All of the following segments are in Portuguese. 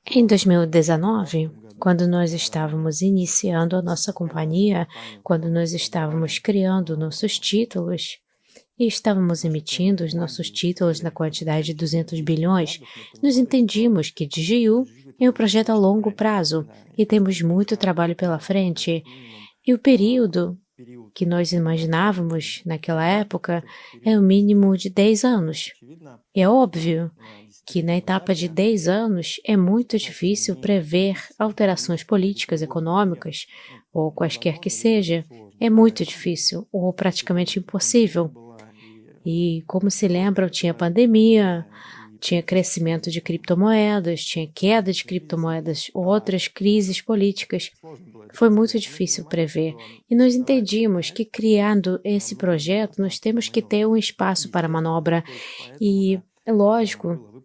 Em 2019, quando nós estávamos iniciando a nossa companhia, quando nós estávamos criando nossos títulos e estávamos emitindo os nossos títulos na quantidade de 200 bilhões, nós entendimos que DGU é um projeto a longo prazo e temos muito trabalho pela frente. E o período que nós imaginávamos naquela época é o mínimo de 10 anos. É óbvio que na etapa de 10 anos é muito difícil prever alterações políticas, econômicas ou quaisquer que seja. É muito difícil ou praticamente impossível. E como se lembram, tinha pandemia, tinha crescimento de criptomoedas, tinha queda de criptomoedas, outras crises políticas. Foi muito difícil prever. E nós entendimos que criando esse projeto, nós temos que ter um espaço para manobra. E é lógico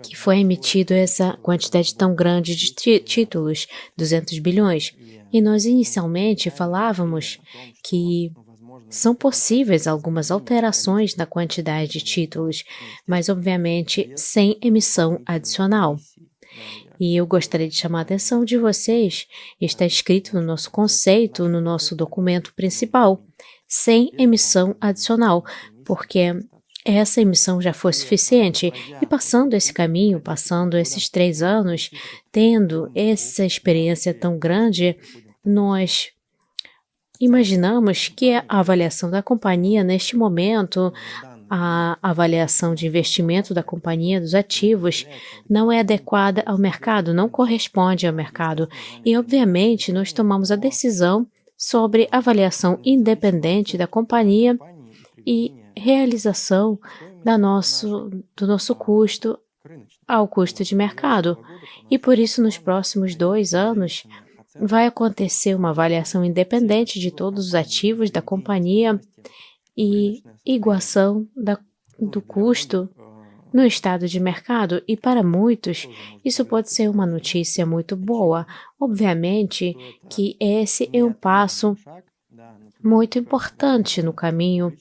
que foi emitido essa quantidade tão grande de títulos, 200 bilhões. E nós inicialmente falávamos que são possíveis algumas alterações na quantidade de títulos, mas obviamente sem emissão adicional. E eu gostaria de chamar a atenção de vocês, está escrito no nosso conceito, no nosso documento principal, sem emissão adicional, porque essa emissão já foi suficiente e passando esse caminho, passando esses 3 anos, tendo essa experiência tão grande, nós imaginamos que a avaliação da companhia neste momento, a avaliação de investimento da companhia, dos ativos, não é adequada ao mercado, não corresponde ao mercado. E, obviamente, nós tomamos a decisão sobre avaliação independente da companhia e realização do nosso custo ao custo de mercado. E por isso, nos próximos 2 anos, vai acontecer uma avaliação independente de todos os ativos da companhia e iguação do custo no estado de mercado. E para muitos, isso pode ser uma notícia muito boa. Obviamente que esse é um passo muito importante no caminho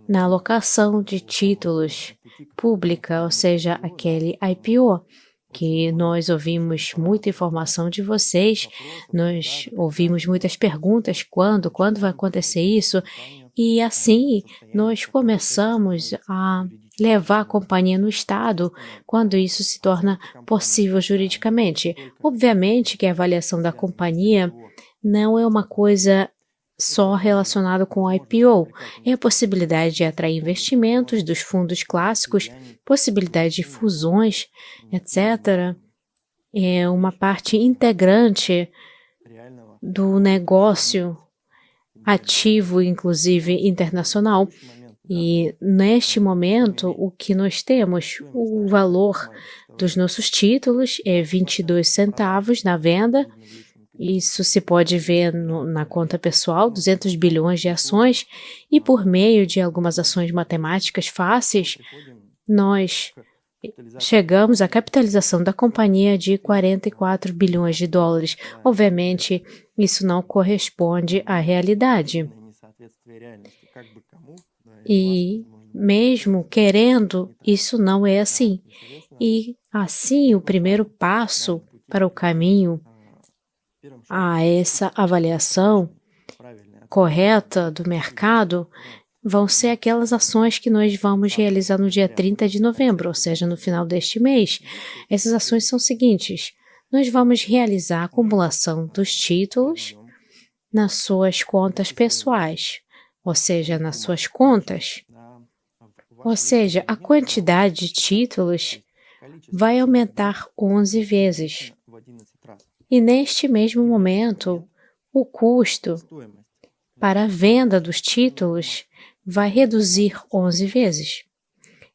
na alocação de títulos pública, ou seja, aquele IPO, que nós ouvimos muita informação de vocês, nós ouvimos muitas perguntas, quando vai acontecer isso, e assim nós começamos a levar a companhia no estado quando isso se torna possível juridicamente. Obviamente que a avaliação da companhia não é uma coisa só relacionado com o IPO, é a possibilidade de atrair investimentos dos fundos clássicos, possibilidade de fusões, etc. É uma parte integrante do negócio ativo, inclusive internacional. E neste momento, o que nós temos, o valor dos nossos títulos é 22 centavos na venda. Isso se pode ver na conta pessoal, 200 bilhões de ações, e por meio de algumas ações matemáticas fáceis, nós chegamos à capitalização da companhia de 44 bilhões de dólares. Obviamente, isso não corresponde à realidade. E mesmo querendo, isso não é assim. E assim, o primeiro passo para o caminho a essa avaliação correta do mercado vão ser aquelas ações que nós vamos realizar no dia 30 de novembro, ou seja, no final deste mês. Essas ações são as seguintes: nós vamos realizar a acumulação dos títulos nas suas contas pessoais, ou seja, nas suas contas. Ou seja, a quantidade de títulos vai aumentar 11 vezes. E neste mesmo momento, o custo para a venda dos títulos vai reduzir 11 vezes.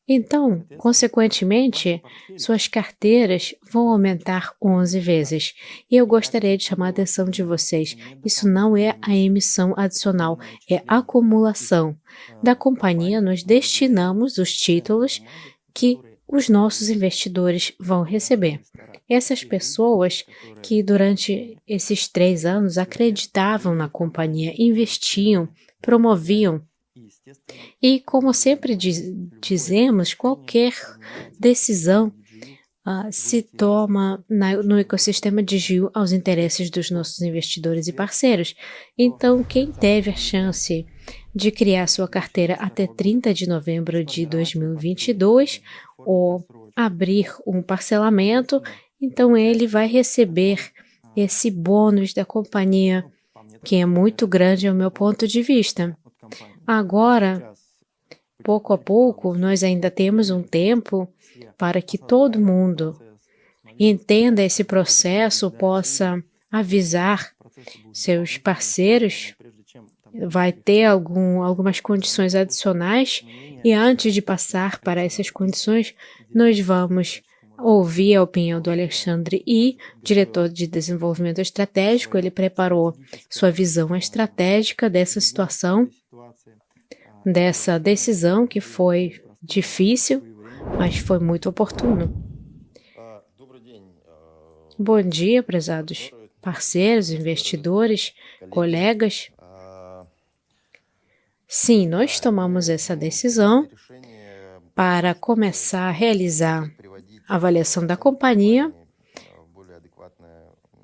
Então, consequentemente, suas carteiras vão aumentar 11 vezes. E eu gostaria de chamar a atenção de vocês, isso não é a emissão adicional, é a acumulação. Da companhia, nós destinamos os títulos que os nossos investidores vão receber. Essas pessoas que durante esses 3 anos acreditavam na companhia, investiam, promoviam E, como sempre dizemos, qualquer decisão se toma no ecossistema de Gil aos interesses dos nossos investidores e parceiros. Então, quem teve a chance de criar sua carteira até 30 de novembro de 2022 ou abrir um parcelamento, então ele vai receber esse bônus da companhia, que é muito grande ao meu ponto de vista. Agora, pouco a pouco, nós ainda temos um tempo para que todo mundo entenda esse processo, possa avisar seus parceiros, vai ter algumas condições adicionais, e antes de passar para essas condições, nós vamos ouvir a opinião do Alexandre I, diretor de desenvolvimento estratégico. Ele preparou sua visão estratégica dessa situação, dessa decisão que foi difícil, mas foi muito oportuno. Bom dia, prezados parceiros, investidores, colegas. Sim, nós tomamos essa decisão para começar a realizar a avaliação da companhia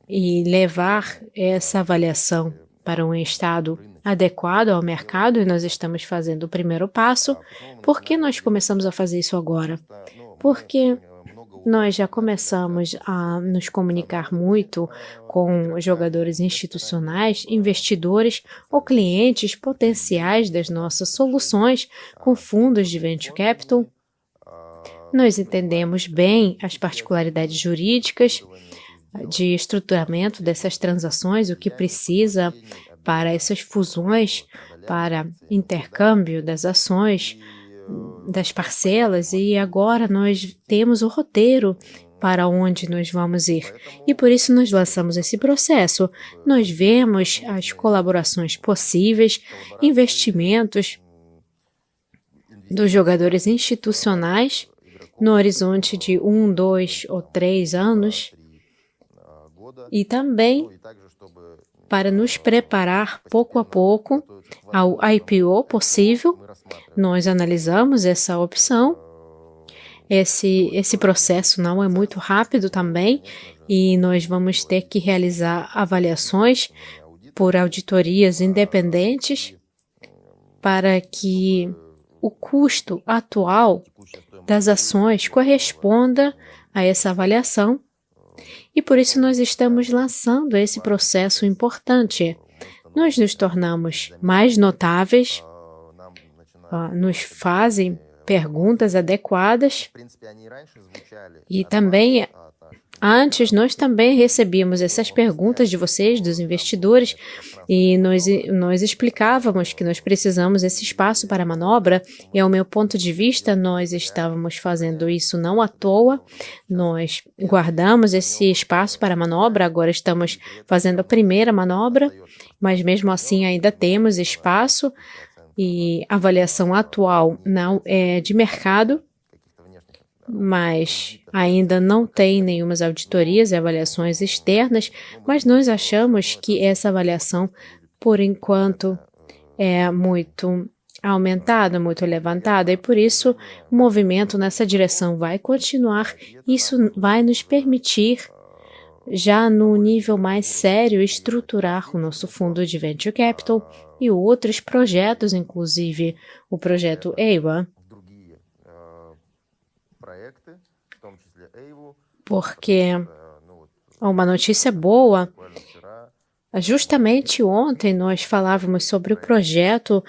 e levar essa avaliação para um estado adequado ao mercado, e nós estamos fazendo o primeiro passo. Por que nós começamos a fazer isso agora? Porque nós já começamos a nos comunicar muito com jogadores institucionais, investidores ou clientes potenciais das nossas soluções com fundos de venture capital. Nós entendemos bem as particularidades jurídicas de estruturamento dessas transações, o que precisa para essas fusões, para intercâmbio das ações, das parcelas, e agora nós temos o roteiro para onde nós vamos ir. E por isso nós lançamos esse processo. Nós vemos as colaborações possíveis, investimentos dos jogadores institucionais no horizonte de 1, 2 ou 3 anos, e também para nos preparar pouco a pouco ao IPO possível. Nós analisamos essa opção. Esse processo não é muito rápido também, e nós vamos ter que realizar avaliações por auditorias independentes para que o custo atual das ações corresponda a essa avaliação. E por isso nós estamos lançando esse processo importante. Nós nos tornamos mais notáveis, nos fazem perguntas adequadas, e também antes nós também recebíamos essas perguntas de vocês, dos investidores, e nós explicávamos que nós precisamos desse espaço para manobra, e ao meu ponto de vista nós estávamos fazendo isso não à toa. Nós guardamos esse espaço para manobra, agora estamos fazendo a primeira manobra, mas mesmo assim ainda temos espaço, e a avaliação atual não é de mercado, mas ainda não tem nenhumas auditorias e avaliações externas, mas nós achamos que essa avaliação, por enquanto, é muito aumentada, muito levantada, e por isso o movimento nessa direção vai continuar. Isso vai nos permitir, já no nível mais sério, estruturar o nosso fundo de Venture Capital e outros projetos, inclusive o projeto EIWA, porque uma notícia boa, justamente ontem nós falávamos sobre o projeto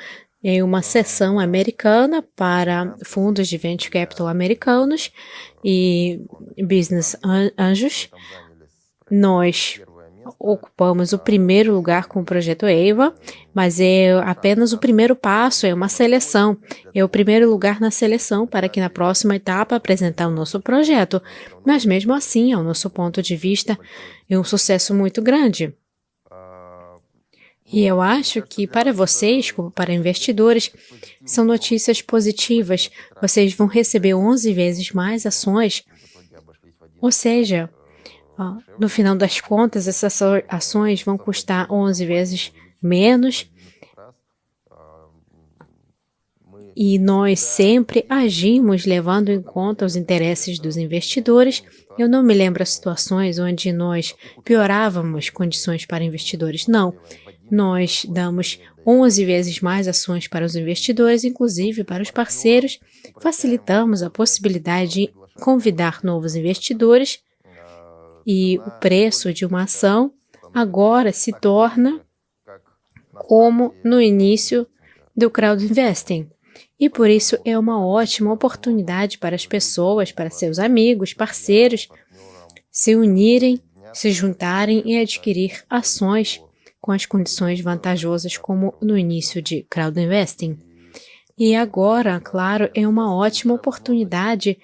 em uma sessão americana para fundos de venture capital americanos e business anjos. Nós ocupamos o primeiro lugar com o projeto EIWA, mas é apenas o primeiro passo, é uma seleção, é o primeiro lugar na seleção para que na próxima etapa apresentar o nosso projeto, mas mesmo assim, ao nosso ponto de vista, é um sucesso muito grande. E eu acho que para vocês, como para investidores, são notícias positivas. Vocês vão receber 11 vezes mais ações, ou seja, no final das contas, essas ações vão custar 11 vezes menos. E nós sempre agimos levando em conta os interesses dos investidores. Eu não me lembro as situações onde nós piorávamos condições para investidores. Não, nós damos 11 vezes mais ações para os investidores, inclusive para os parceiros. Facilitamos a possibilidade de convidar novos investidores e o preço de uma ação agora se torna como no início do crowd investing. E por isso é uma ótima oportunidade para as pessoas, para seus amigos, parceiros, se unirem, se juntarem e adquirir ações com as condições vantajosas como no início de crowd investing. E agora, claro, é uma ótima oportunidade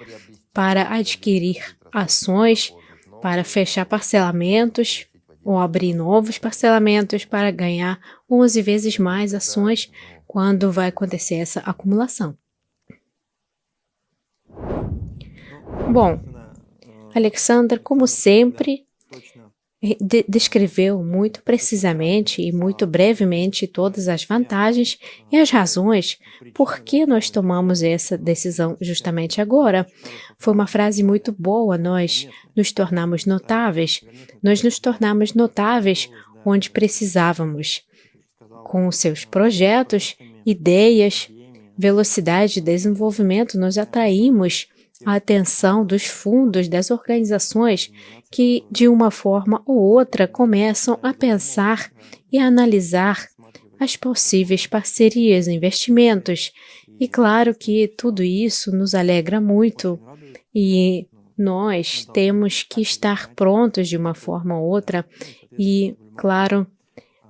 para adquirir ações, para fechar parcelamentos ou abrir novos parcelamentos para ganhar 11 vezes mais ações quando vai acontecer essa acumulação. Bom, Alexander, como sempre, descreveu muito precisamente e muito brevemente todas as vantagens e as razões por que nós tomamos essa decisão justamente agora. Foi uma frase muito boa, nós nos tornamos notáveis onde precisávamos. Com os seus projetos, ideias, velocidade de desenvolvimento, nós atraímos a atenção dos fundos, das organizações que, de uma forma ou outra, começam a pensar e a analisar as possíveis parcerias, investimentos. E claro que tudo isso nos alegra muito e nós temos que estar prontos de uma forma ou outra e, claro,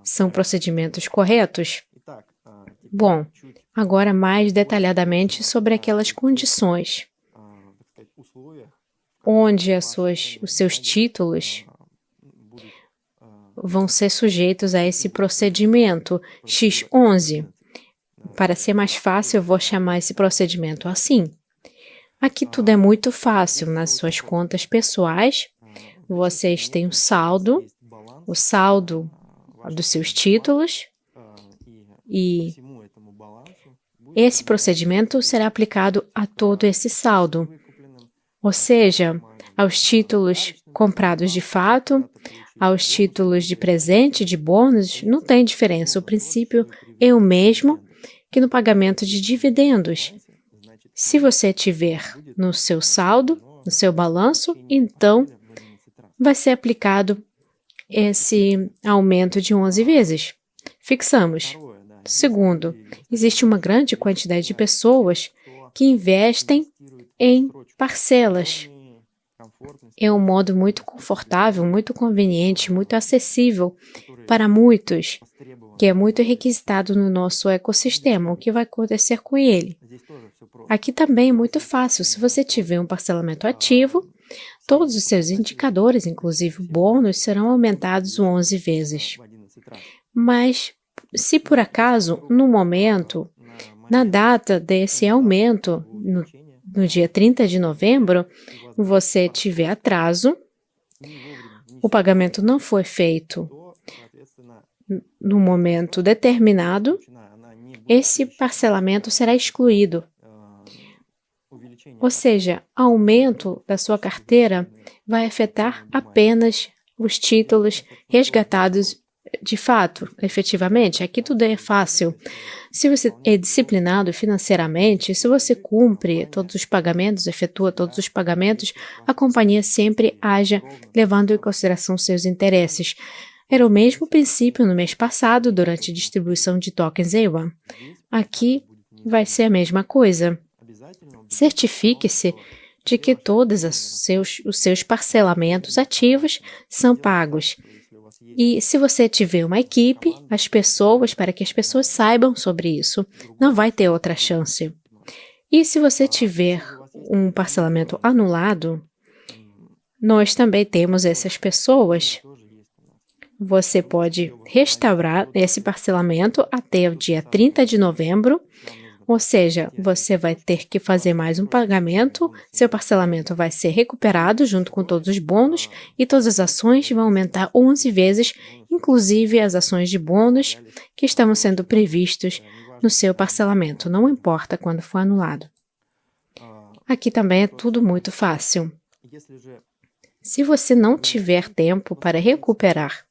são procedimentos corretos? Bom, agora mais detalhadamente sobre aquelas condições onde os seus títulos vão ser sujeitos a esse procedimento X11. Para ser mais fácil, eu vou chamar esse procedimento assim. Aqui tudo é muito fácil. Nas suas contas pessoais, vocês têm o saldo dos seus títulos, e esse procedimento será aplicado a todo esse saldo, ou seja, aos títulos comprados de fato, aos títulos de presente, de bônus, não tem diferença. O princípio é o mesmo que no pagamento de dividendos. Se você tiver no seu saldo, no seu balanço, então vai ser aplicado esse aumento de 11 vezes. Fixamos. Segundo, existe uma grande quantidade de pessoas que investem em parcelas. É um modo muito confortável, muito conveniente, muito acessível para muitos, que é muito requisitado no nosso ecossistema. O que vai acontecer com ele? Aqui também é muito fácil. Se você tiver um parcelamento ativo, todos os seus indicadores, inclusive o bônus, serão aumentados 11 vezes. Mas, se por acaso, no momento, na data desse aumento, no dia 30 de novembro, você tiver atraso, o pagamento não foi feito no momento determinado, esse parcelamento será excluído. Ou seja, aumento da sua carteira vai afetar apenas os títulos resgatados de fato, efetivamente. Aqui tudo é fácil. Se você é disciplinado financeiramente, se você cumpre todos os pagamentos, efetua todos os pagamentos, a companhia sempre haja levando em consideração seus interesses. Era o mesmo princípio no mês passado, durante a distribuição de tokens A1. Aqui vai ser a mesma coisa. Certifique-se de que todos os seus parcelamentos ativos são pagos. E se você tiver uma equipe, para que as pessoas saibam sobre isso, não vai ter outra chance. E se você tiver um parcelamento anulado, nós também temos essas pessoas. Você pode restaurar esse parcelamento até o dia 30 de novembro, ou seja, você vai ter que fazer mais um pagamento, seu parcelamento vai ser recuperado junto com todos os bônus e todas as ações vão aumentar 11 vezes, inclusive as ações de bônus que estão sendo previstos no seu parcelamento, não importa quando for anulado. Aqui também é tudo muito fácil. Se você não tiver tempo para recuperar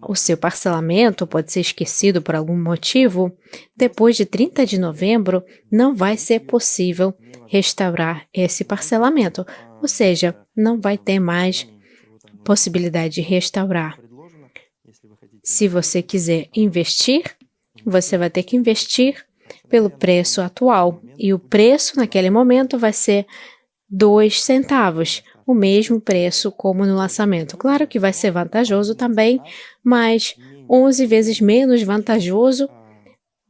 o seu parcelamento, pode ser esquecido por algum motivo, depois de 30 de novembro não vai ser possível restaurar esse parcelamento, ou seja, não vai ter mais possibilidade de restaurar. Se você quiser investir, você vai ter que investir pelo preço atual, e o preço naquele momento vai ser 2 centavos, o mesmo preço como no lançamento. Claro que vai ser vantajoso também, mas 11 vezes menos vantajoso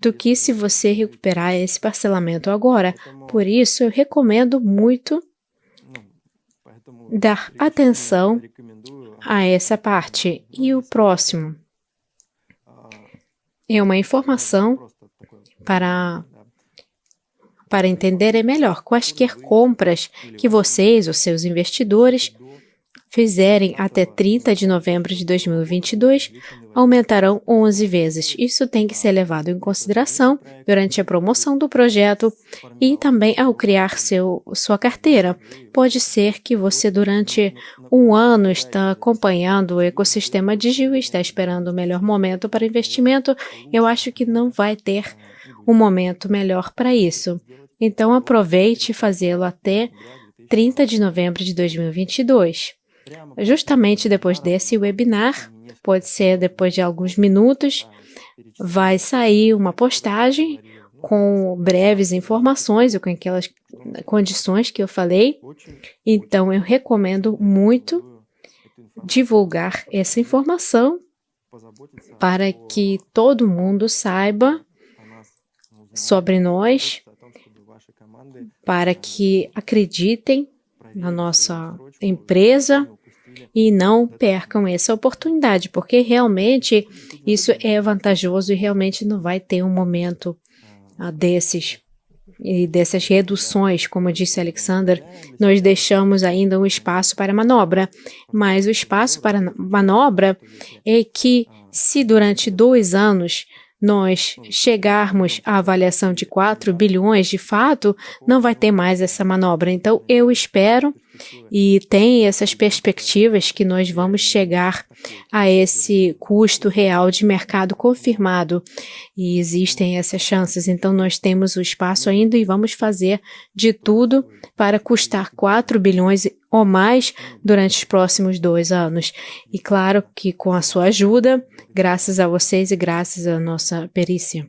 do que se você recuperar esse parcelamento agora. Por isso, eu recomendo muito dar atenção a essa parte. E o próximo é uma informação para entender melhor quaisquer compras que vocês, os seus investidores, fizerem até 30 de novembro de 2022, aumentarão 11 vezes. Isso tem que ser levado em consideração durante a promoção do projeto e também ao criar sua carteira. Pode ser que você, durante um ano, está acompanhando o ecossistema Digio e está esperando o melhor momento para investimento. Eu acho que não vai ter um momento melhor para isso. Então, aproveite fazê-lo até 30 de novembro de 2022. Justamente depois desse webinar, pode ser depois de alguns minutos, vai sair uma postagem com breves informações ou com aquelas condições que eu falei. Então, eu recomendo muito divulgar essa informação para que todo mundo saiba sobre nós, para que acreditem na nossa empresa e não percam essa oportunidade, porque realmente isso é vantajoso e realmente não vai ter um momento dessas reduções, como disse Alexander, nós deixamos ainda um espaço para manobra, mas o espaço para manobra é que se durante 2 anos nós chegarmos à avaliação de 4 bilhões, de fato, não vai ter mais essa manobra. Então, eu espero e tem essas perspectivas que nós vamos chegar a esse custo real de mercado confirmado. E existem essas chances. Então, nós temos o espaço ainda e vamos fazer de tudo para custar 4 bilhões ou mais durante os próximos 2 anos. E claro que com a sua ajuda, graças a vocês e graças à nossa perícia.